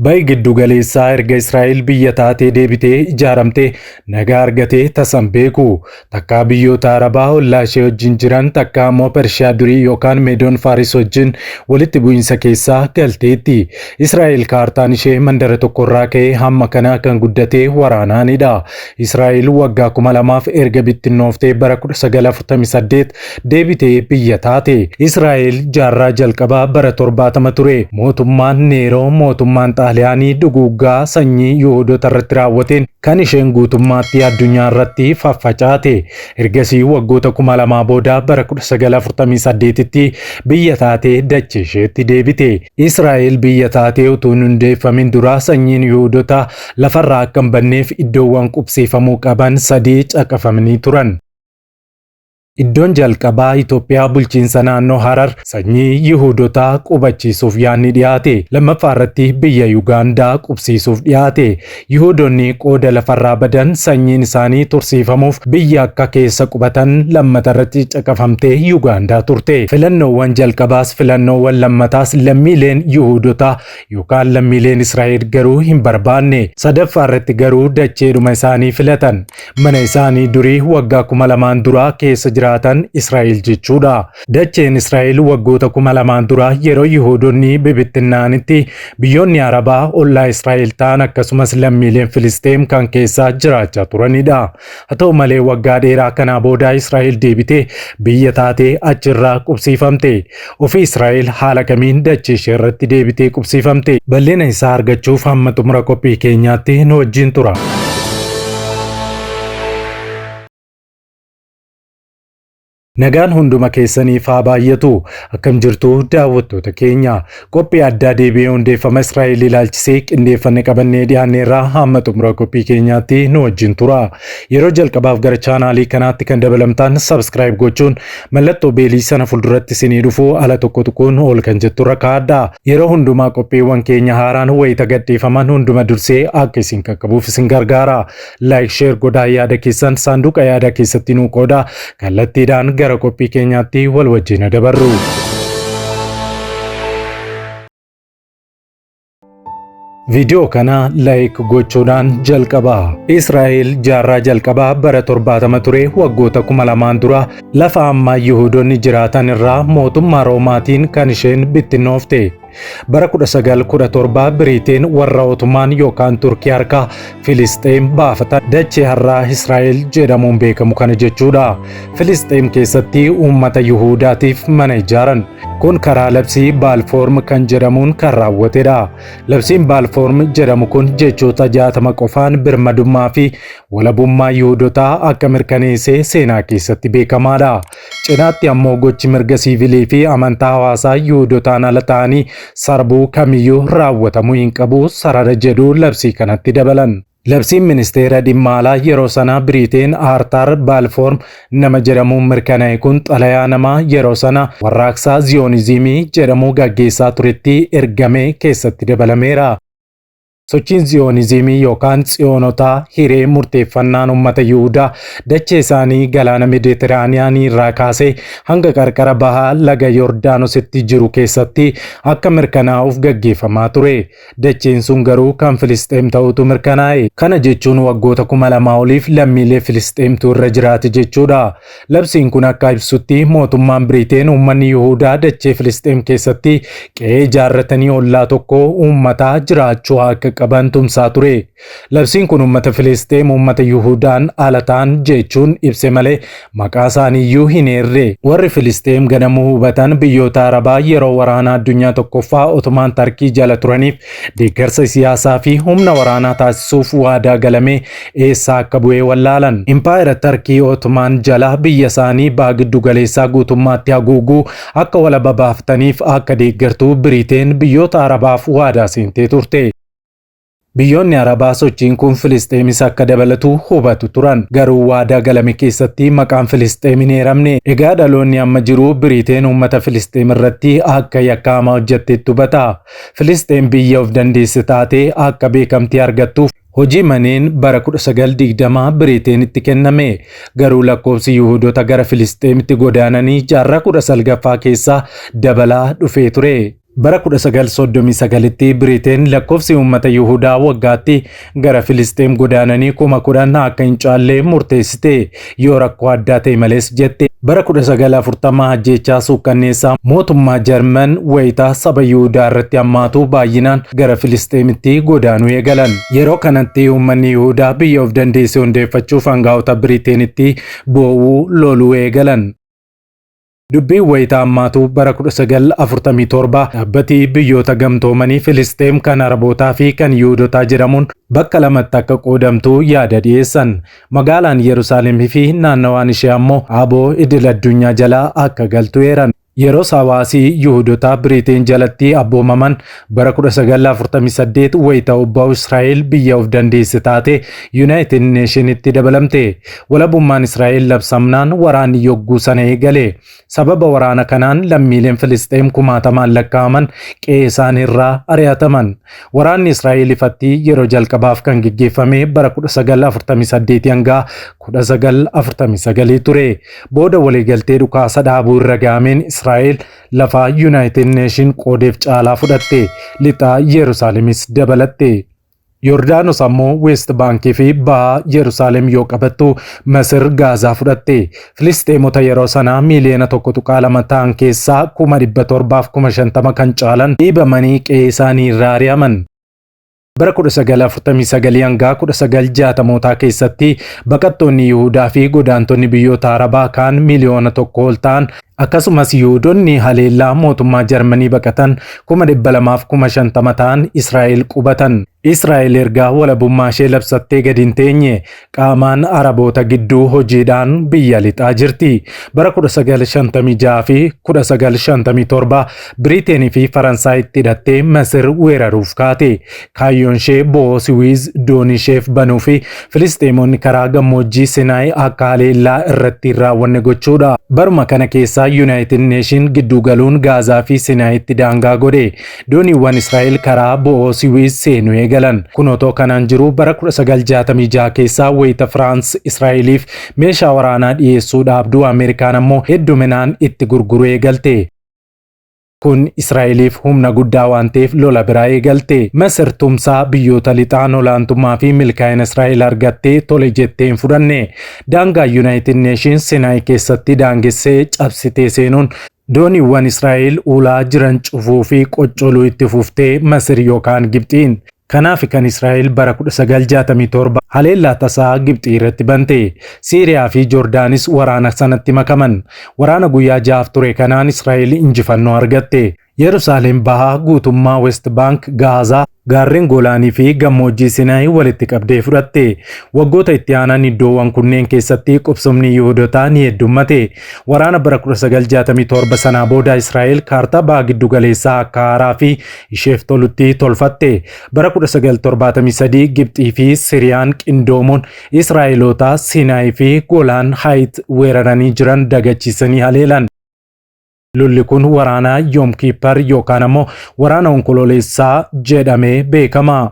Bayi giddu galeessaa erga Israa'el biyya taatee deebitee ijaaramtee nagaa argatee tasan beeku. Takkaa biyyoota Arabaa ollaa ishee wajjin jiran takkaa immoo Pershiyaa durii yookaan Meedoon Faaris wajjin walitti bu'iinsa keessaa galteetti. Israa'el kaartaan ishee mandara tokkorraa ka'ee hamma kana kan guddatee waraanaanidha. Israa'el waggaa 2000 erga bittinnooftee bara 1948 deebitee biyya taate. Israa'el jaarraa jalqabaa bara 70 ture. Mootummaan Neeroo mootummaan Xaaliyaanii duguuggaa sanyii Yihuudoota irratti raawwateen kan isheen guutummaatti addunyaa irratti faffacaate. Ergasii waggoota 2000 booda bara 1948tti biyya taatee dachee isheetti deebite. Israa'el biyya taatee utuu hin hundeeffamin dura sanyiin Yihuudoota lafarraa akka hin banneef iddoowwan qubsiifamuu qaban 3 caqafamanii turan. Iddoon jalqabaa Itoophiyaa bulchiinsa naannoo Harar sanyii Yihuudotaa qubachiisuuf yaadni dhiyaate. Lammaffaa irratti biyya Yugaandaa qubsiisuuf dhiyaate. Yihuudoonni qooda lafarraa badan sanyiin isaanii tursiifamuuf biyya akka keessa qubatan lammata irratti caqafamtee Yugaandaa turte. Filannoowwan jalqabaas filannoowwan lammataas lammiileen Yihuudotaa yookaan lammiileen Israa'el garuu hin barbaanne. Sadaffaa irratti garuu dacheedhuma isaanii filatan. Mana isaanii durii waggaa 2000 dura keessa jiraatan Israa'el jechuudha. Dacheen Israa'el waggoota 2000 dura yeroo Yihuudoonni bibittinnaanitti biyyoonni Arabaa ollaa Israa'el ta'an akkasumas lammiileen Filisxeem kan keessa jiraachaa turanidha. Haa ta'u malee waggaa dheeraa kanaa booda Israa'el deebitee biyya taatee achirraa qubsiifamte. Ofii Israa'el haala kamiin dachee ishee irratti deebitee qubsiifamte? Bal'ina isaa argachuuf hamma xumura qophii keenyaatti nu wajjin tura. Nagaan hunduma keessaniif haa baay'atu. Akkam jirtu daawwattoota keenya. Qophii addaa deebi'ee hundeeffama Israa'el ilaalchisee qindeeffannee qabannee dhiyaanneerraa hamma xumura qophii keenyaatti nu wajjin tura. Yeroo jalqabaaf gara chaanaalii kanaatti kan dabalamtaan subscribe gochuun mallattoo beelii sana fuulduratti isinii dhufu ala tokko tuquun ol kan jettu rakkaadha. Yeroo hundumaa qophiiwwan keenya haaraan wayita gadhiifaman hunduma dursee akka isin qaqqabuuf isin gargaara. Like, share godhaa yaada keessan saanduqa yaada keessatti nu qooda. Kallattiidhaan gara qophii keenyaatti wal wajjin dabarru. Viidiyoo kana like gochuudhaan jalqabaa. Israa'el jaarraa jalqabaa bara 70 ture waggoota 2000 dura lafa ammaa Yihuudoonni jiraatan irraa mootummaa Roomaatiin kan isheen bittinnoofte. Bara 1917 Biriteen warra Otomaan yookaan Turkii harkaa Filisxeem baafatan dachee har'aa Israa'el jedhamuun beekamu kana jechuudha. Filisxeem keessatti uummata Yihuudaatiif mana ijaaran. Kun karaa labsii Baalfoorm kan jedhamuun kan raawwatedha. Labsiin Baalfoorm jedhamu kun jechoota 60 qofaan birmadummaa fi walabummaa Yihuudotaa akka mirkaneessee seenaa keessatti beekamaadha. Cinaatti ammoo gochi mirga siivilii fi amantaa hawaasaa Yihuudotaan ala ta'anii sarbuu kamiyyuu raawwatamuu hin qabu sarara jedhu labsii kanatti dabalan. Labsiin ministeera dhimma alaa yeroo sana Biriteen Aartar Baalfoorm nama jedhamuun mirkanaa'e kun xalayaa nama yeroo sana warraaqsa Ziyoonizimii jedhamu gaggeessaa turetti ergame keessatti dabalameera. Sochiin Ziyoonizimii yookaan Tsiyoonota hiree murteeffannaan uummata Yihuudaa dachee isaanii galaana Meeditiraaniyaanii irraa kaasee hanga qarqara bahaa laga Yordaanositti jiru keessatti akka mirkanaa'uuf gaggeeffamaa ture. Dacheen sun garuu kan Filisxeem ta'utu mirkanaa'e. Kana jechuun waggoota 2000 oliif lammiilee Filisxeemtu irra jiraate jechuudha. Labsiin kun akka ibsutti mootummaan Biriteen uummanni Yihuudaa dachee Filisxeem keessatti qe'ee ijaarratanii ollaa tokko uummataa jiraachuu akka qaban tumsaa ture. Labsiin kun uummata Filisxeem uummata Yihuudaan ala ta'an jechuun ibse malee maqaa isaaniiyyuu hin eerre. Warri Filisxeem ganamuu hubatan biyyoota Arabaa yeroo waraana addunyaa tokkoffaa Otomaan Tarkii jala turaniif deeggarsa siyaasaa fi humna waraanaa taasisuuf waadaa galamee eessaa akka bu'ee wallaalan. Impaayera Tarkii Otomaan jala biyya isaanii baha giddu galeessaa guutummaatti haguuguu akka walaba baafataniif akka deeggartuu Biriteen biyyoota Arabaaf waadaa seentee turte. Biyyoonni Arabaa sochiin kun Filisxeemis akka dabalatu hubatu turan. Garuu waadaa galame keessatti maqaan Filisxeem hin eeramne. Egaa dhaloonni amma jiru Biriteen uummata Filisxeem irratti akka yakka hamaa hojjetteetti hubata. Filisxeem biyya of dandeesse taatee akka beekamtii argattuuf hojii maneen bara 1920 Biriiteenitti kenname. Garuu lakkoofsi Yihuudoota gara Filisxeemitti godaananii jaarraa 19ffaa keessa dabalaa dhufee ture. Bara 1939tti Biriteen lakkoofsi uummata Yihuudaa waggaatti gara Filisxeem godaananii 10,000 akka hin caalle murteessite yoo rakkoo addaa ta'e malees jette. Bara 1940 ajjeechaa suukkanneessaa mootummaa Jarman wayitaa saba Yihuudaa irratti hammaatu baay'inaan gara Filisxeemitti godaanuu eegalan. Yeroo kanatti uummanni Yihuudaa biyya of dandeesse hundeeffachuuf hangaa'ota Biriteenitti boo'uu loluu eegalan. Dubbii wayitaa hammaatu bara 1947 dhaabbatii biyyoota gamtoomanii Filisxeem kan Arabootaa fi kan Yihuudotaa jedhamuun bakka lamatti akka qoodamtu yaada dhiyeessan. Magaalaan Yerusaalemii fi naannawaan ishee ammoo aboo idil addunyaa jalaa akka galtu eeran. Yeroo hawaasii Yihuudotaa Biriteen jalatti abboomaman bara 1948 wayita obbaa'u Israa'el biyya of dandeesse taate United Nationitti dabalamte. Walabummaan Israa'el labsamnaan waraanni yogguu sana eegale. Sababa waraana kanaan lammiileen Filisxeem 10,000 lakkaa'aman qe'ee isaanii irraa ari'ataman. Waraanni Israa'el ifatti yeroo jalqabaaf kan gaggeeffame bara 1948 hanga 1949 ture. Booda waliigaltee dhukaasa dhaabuu irra ga'ameen Israa'el lafa United Nation qoodeef caalaa fudhatte, lixa Yerusaalemis dabalatte. Yordaanos ammoo West Baankii fi baha Yerusaalem yoo qabattu Masir Gaazaa fudhatte. Filisxeemota yeroo sanaa miliyoona 1.2 ta'an keessaa 750,000 kan caalan dhiibamanii qe'ee isaanii irraa ari'aman. Bara 1949 hanga 1960 keessatti baqattoonni Yihuudaa fi godaantonni biyyoota Arabaa kaan miliyoona 1 ol ta'an akkasumas Yihuudoonni haleellaa mootummaa Jarmanii baqatan 250,000 ta'an Israa'el qubatan. Israa'el erga walabummaa ishee labsattee gadi hin teenye qaamaan Araboota gidduu hojiidhaan biyya lixaa jirti. Bara 1956 fi 1957 Biriteenii fi Faransaayitti hidhattee Masir weeraruuf kaate. Kaayyoon ishee bo'oo Siwiiz doonii isheef banuu fi Filisxeemonni karaa gammoojjii Sinaay akka haleellaa irratti hin raawwanne gochuudha. Baruma kana keessaa United Nation gidduu galuun Gaazaa fi Sinaayitti daangaa godhe. Dooniiwwan Israa'el karaa bo'oo Siwiiz seenuu eegalan. Kun otoo kanaan jiru bara 1966 keessaa wayita Firaans Israa'eliif meeshaa waraanaa dhiyeessuu dhaabduu Ameerikaan ammoo hedduminaan itti gurguruu eegalte. Kun Israa'eliif humna guddaa waan ta'eef lola biraa eegalte. Masir tumsaa biyyoota lixaan olaantummaa fi milkaa'ina Israa'el argattee tole jettee hin fudhanne. Daangaa United Nations Sinaay keessatti daangessee cabsitee seenuun dooniiwwan Israa'el ulaa jiran cufuu fi qoccoluu itti fuftee Masir yookaan Gibxiin. Kanaaf kan Israa'el bara 1967 haleellaa tasaa Gibxii irratti bante. Siiriyaa fi Joordaanis waraana sanatti makaman. Waraana guyyaa 6 ture kanaan Israa'el injifannoo argatte. Yerusaalem bahaa guutummaa West Bank, Gaazaa, gaarreen Golaanii fi gammoojjii Sinaay walitti qabdee fudhatte. Waggoota itti aanan iddoowwan kunneen keessatti qubsumni Yihuudotaa ni heddummate. Waraana bara 1967 sanaa booda Israa'el kaartaa baha giddu galeessaa akka haaraa fi isheef tolutti tolfatte. Bara 1973 Gibxii fi Siriyaan qindoomuun Israa'eloota Sinaay fi Golaan Haayit weeraranii jiran dagachiisanii haleelan. Lolli kun waraana Yom Kippur yookaan ammoo waraana onkololeessaa jedhamee beekama.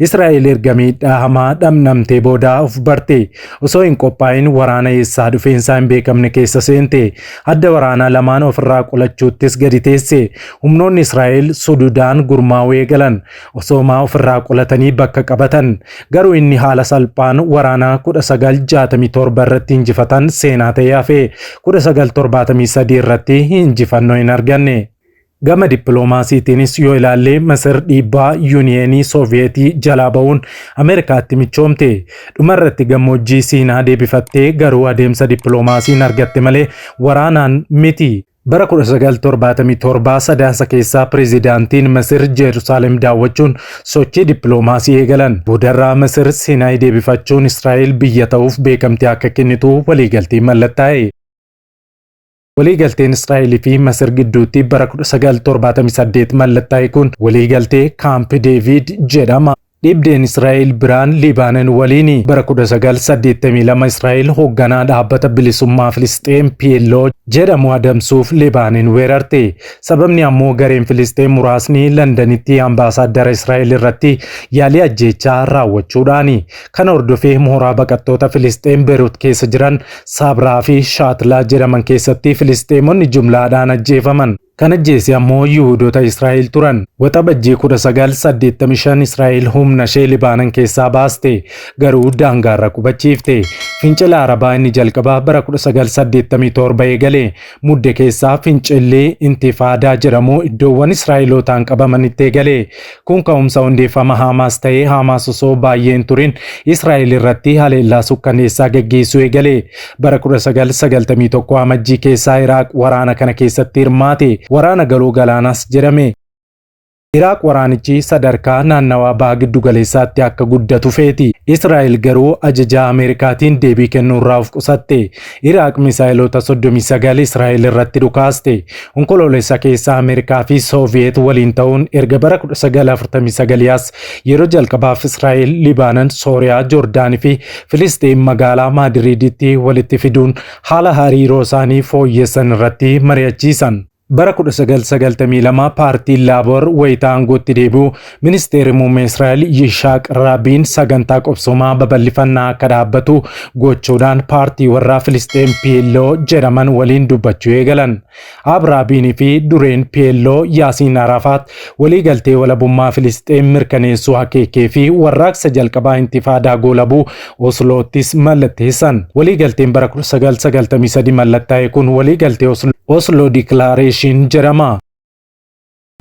Israa'el erga miidhaa hamaa dhamnamtee booda of barte. Osoo hin qophaa'in waraana eessaa dhufeensaa hin beekamne keessa seente. Adda waraanaa lamaan ofirraa qolachuuttis gadi teesse. Humnoonni Israa'el Sududaan gurmaa'uu eegalan. Osoomaa ofirraa qolatanii bakka qabatan. Garuu inni haala salphaan waraana 1967 irratti injifatan seenaa ta'ee hafe. 1973 irratti injifannoo hin arganne. Gama dippiloomaasiitiinis yoo ilaalle Masir dhiibbaa Yuuniyeenii Sooviyetii jalaa ba'uun Ameerikaatti michoomte. Dhumarratti gammoojjii Siinaa deebifattee garuu adeemsa dippiloomaasiin argatte malee waraanaan miti. Bara 1977 sadaasa keessaa pireezidaantiin Masir Yerusaalem daawwachuun sochii dippiloomaasii eegalan. Boodarraa Masir Siinaay deebifachuun Israa'el biyya ta'uuf beekamtii akka kennitu waliigaltee mallattaa'e. Waliigalteen Israa'el fi Masir gidduutti bara 1978 mallattaa'e kun waliigaltee Kaamp Deevid jedhama. Dhibdeen Israa'el biraan Liibaanon waliin bara 1982 Israa'el hoogganaa dhaabbata bilisummaa Filisxeem PLO jedhamu adamsuuf Liibaanon weerarte. Sababni ammoo gareen Filisxeem muraasni Londanitti ambaasaaddara Israa'el irratti yaalii ajjeechaa raawwachuudhaani. Kana hordofee mooraa baqattoota Filisxeem Beirut keessa jiran Sabraa fi Shaatlaa jedhaman keessatti Filisxeemonni jumlaadhaan ajjeefaman. Kan ajjeese ammoo Yihuudoota Israa'el turan. Waxabajjii 1985 Israa'el humna ishee Libaanan keessaa baaste, garuu daangaarra qubachiifte. Fincila Arabaa inni jalqabaa bara 1987 eegale. Mudde keessaa fincilli Intifaadaa jedhamu iddoowwan Israa'elootaan qabamanitti eegale. Kun ka'umsa hundeeffama Hamaas ta'ee Hamaas osoo baay'een turin Israa'el irratti haleellaa sukkanneessaa geggeessuu eegale. Bara 1991 amajjii keessaa Iraaq waraana kana keessatti hirmaate. Waraana galoo galaanaas jedhame. Iraaq waraanichi sadarkaa naannawaa baha giddu galeessaatti akka guddatu feeti. Israa'el garuu ajajaa Ameerikaatiin deebii kennuurraa of qusatte. Iraaq misaa'ilota 39 Israa'el irratti dhukaaste. Onkoloolessa keessa Ameerikaa fi Sooviyeet waliin ta'uun erga bara 1949 yeroo jalqabaaf Israa'el Libaanan, Sooriyaa, Joordaanii fi Filisxiin magaalaa Maadiriiditti walitti fiduun haala hariiroo isaanii fooyyessan irratti mari'achiisan. Bara 1992 paartiin Laaboor wayita aangootti deebi'u ministeerri muummee Israa'el Yishaaq Raabiin sagantaa qobsumaa babal'ifannaa akka dhaabbatu gochuudhaan paartii warra Filisxeen PLO jedhaman waliin dubbachuu eegalan. Raabiinii fi dureen PLO Yaasiin Arafaat waliigaltee walabummaa Filisxeen mirkaneessuu akeekee fi warraaqsa jalqabaa intifaadaa goolabuu Osloottis mallatteessan. Waliigalteen bara 1993 mallattaa'e kun waliigaltee Oslo Declaration jedhama.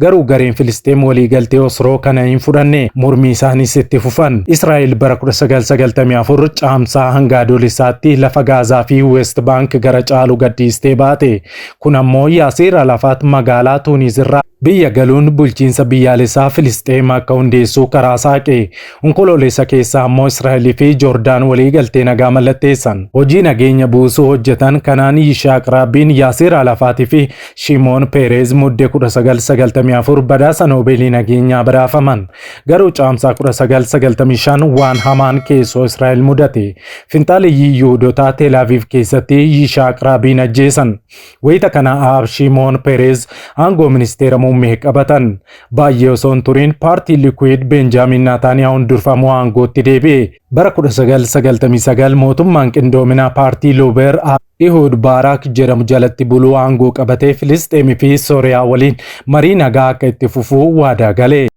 Garuu gareen Filisxeem waliigaltee Osloo kana hin fudhanne, mormii isaaniis itti fufan. Israa'el bara 1994 caamsaa hanga adoolessaatti lafa Gaazaa fi West Bank gara caalu gadhiistee baate. Kun ammoo Yaasiir Arafaat magaalaa Tuuniis irraa biyya galuun bulchiinsa biyyaalessaa Filisxeem akka hundeessuu karaa saaqe. Onkoloolessa keessa ammoo Israa'el fi Joordaan waliigaltee nagaa mallatteessan. Hojii nageenya buusuu hojjetan kanaan Yishaaq Raabiin, Yaasiir Arafaatii fi Shimoon Peerez muddee 1994 badhaasa Noobeelii nageenyaa badhaafaman. Garuu caamsaa 1995 waan hamaan keessoo Israa'el mudate. Finxaaliyyii Yihuudootaa Teel Aviv keessatti Yishaaq Raabiin ajjeesan. Wayita kana Shimoon Peerez aangoo ministeera muummee qabatan. Baay'ee osoo hin turin paartiin Liikuid Benjaamin Naataaniyaahuun durfamu aangootti deebi'e. Bara 1999 mootummaan qindoominaa paartii Loober Ehud Baaraak jedhamu jalatti buluu aangoo qabatee Filisxeemii fi Sooriyaa waliin marii nagaa akka itti fufuu waadaa gale.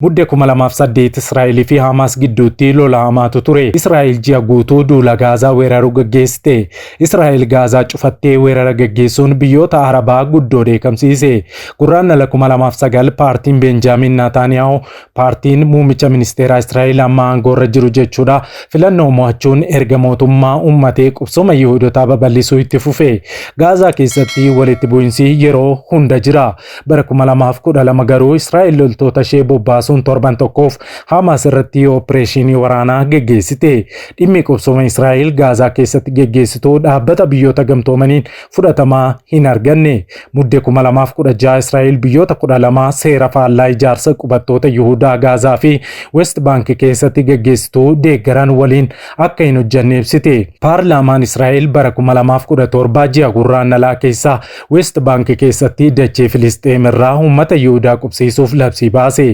Muddee 2008 Israa'el fi Hamaas gidduutti lola hamaatu ture. Israa'el ji'a guutuu duula Gaazaa weeraruu gaggeessite. Israa'el Gaazaa cufattee weerara gaggeessuun biyyoota Arabaa guddoo dheekkamsiise. Guraandhala 2009 paartiin Benjaamin Naataaniyaahu paartiin muummicha ministeeraa Israa'el amma aangoorra jiru jechuudha filannoo mo'achuun erga mootummaa ummatee qubsuma Yihuudootaa babal'isuu itti fufe. Gaazaa keessatti walitti bu'insi yeroo hunda jira. Bara 2012 garuu Israa'el loltoota ishee bobbaasuun torban tokkoof Hamaas irratti opereeshinii waraanaa geggeessite. Dhimmi qubsuma Israa'el Gaazaa keessatti geggeessitu dhaabbata biyyoota gamtoomaniin fudhatamaa hin arganne. Muddee 2016 Israa'el biyyoota 12 seera faallaa ijaarsa qubattoota Yihuudaa Gaazaa fi West Bank keessatti geggeessitu deeggaran waliin akka hin hojjenne ibsite. Paarlaamaan Israa'el bara 2017 ji'a gurraandhalaa keessa West Bank keessatti dachee Filisxeem irraa uummata Yihuudaa qubsiisuuf labsii baase.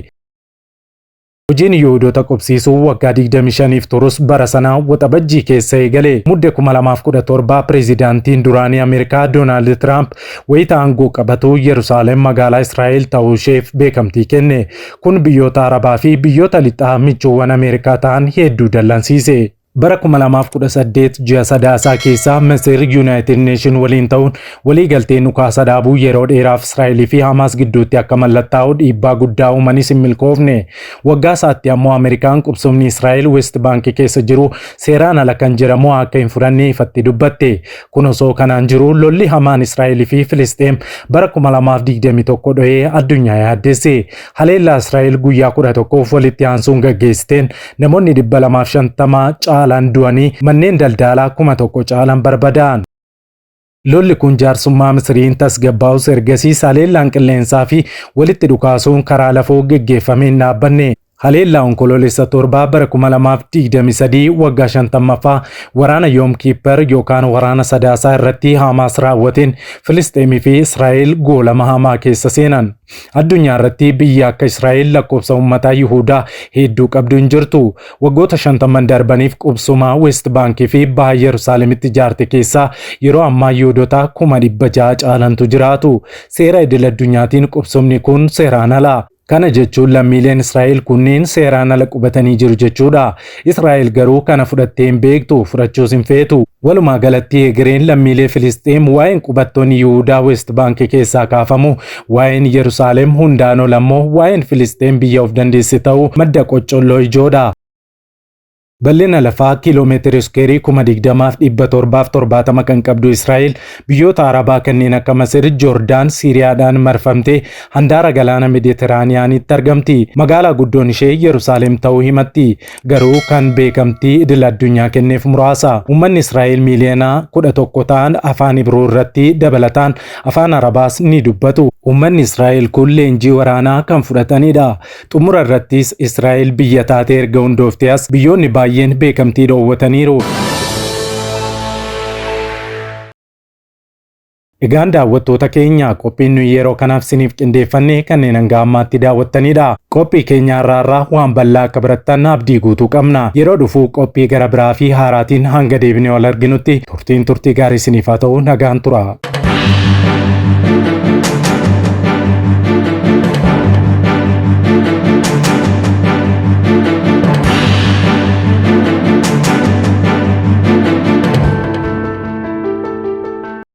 Hojiin Yihuudoota qubsiisuu waggaa 25f turus bara sana waxabajjii keessa eegale. Muddee 2017 pireezidaantiin duraanii Ameerikaa Doonaald Tiraamp wayita aangoo qabatu Yerusaalem magaalaa Israa'el ta'uu isheef beekamtii kenne. Kun biyyoota Arabaa fi biyyoota lixaa michoowwan Ameerikaa ta'an hedduu dallansiise. Bara 2018 ji'a sadaasaa keessa Misir United Nation waliin ta'uun waliigaltee nukaasa dhaabuu yeroo dheeraaf Israa'el fi Hamaas gidduutti akka mallattaa'u dhiibbaa guddaa uumanis hin milkoofne. Waggaa isaatti ammoo Ameerikaan qubsumni Israa'el West Bank keessa jiru seeraan ala kan jedhamu akka hin fudhanne ifatti dubbatte. Kun osoo kanaan jiru lolli hamaan Israa'el fi Filisxeem bara 2021 dho'ee addunyaa yaaddesse. Haleellaa Israa'el guyyaa 11f walitti aansuun gaggeessiteen namoonni 250 caalan du'anii manneen daldalaa 1000 caalan barbadaa'an. Lolli kun jaarsummaa Misiriin tasgabbaa'us ergasii haleellaan qilleensaa fi walitti dhukaasuun karaa lafoo geggeeffameen dhaabbanne. Haleellaa onkoloolessa torbaa bara 2023 waggaa 50ffaa waraana Yoom Kippur yookaan waraana Sadaasaa irratti Hamaas raawwateen Filisxeemii fi Israa'el goolama hamaa keessa seenan. Addunyaa irratti biyya akka Israa'el lakkoofsa uummataa Yihuudaa hedduu qabdu hin jirtu. Waggoota 50 darbaniif qubsuma West Baankii fi Baha Yerusaalemitti ijaarte keessaa yeroo ammaa Yihuudoota 600 caalantu jiraatu. Seera idil addunyaatiin qubsumni kun seeraan ala. Kana jechuun lammiileen Israa'el kunneen seeraan ala qubatanii jiru jechuudha. Israa'el garuu kana fudhattee hin beektu, fudhachuus hin feetu. Walumaa galatti egereen lammiilee Filisxeem waa'een qubattoonni Yihuudaa West Baankii keessaa kaafamu, waa'een Yerusaalem hundaan ol ammoo waa'een Filisxeem biyya of dandeesse ta'uu madda qoccoolloo ijoodha. Bal'ina lafaa kiiloomeetira iskeerii 20,770 kan qabdu Israa'el biyyoota Arabaa kanneen akka Masir, Joordaan, Siiriyaadhaan marfamtee handaara galaana Meditiraaniyaanitti argamti. Magaalaa guddoon ishee Yerusaalem ta'uu himatti. Garuu kan beekamtii idil addunyaa kenneef muraasa. Uummanni Israa'el miiliyoona 11 ta'an afaan Ibroo irratti dabalataan afaan Arabaas ni dubbatu. Uummanni Israa'el kun leenjii waraanaa kan fudhatanidha. Xumura irrattis Israa'el biyya taatee erga hundooftee as biyyoonni baay'een beekamtii dhoowwataniiru. Egaan daawwattoota keenya qophiin nuyi yeroo kanaaf siniif qindeeffanne kanneen hanga ammaatti daawwattanidha. Qophii keenya irraa waan bal'aa akka barattan abdii guutuu qabna. Yeroo dhufu qophii gara biraa fi haaraatiin hanga deebinee wal arginutti turtiin turtii gaarii siniif haa ta'u nagaan tura.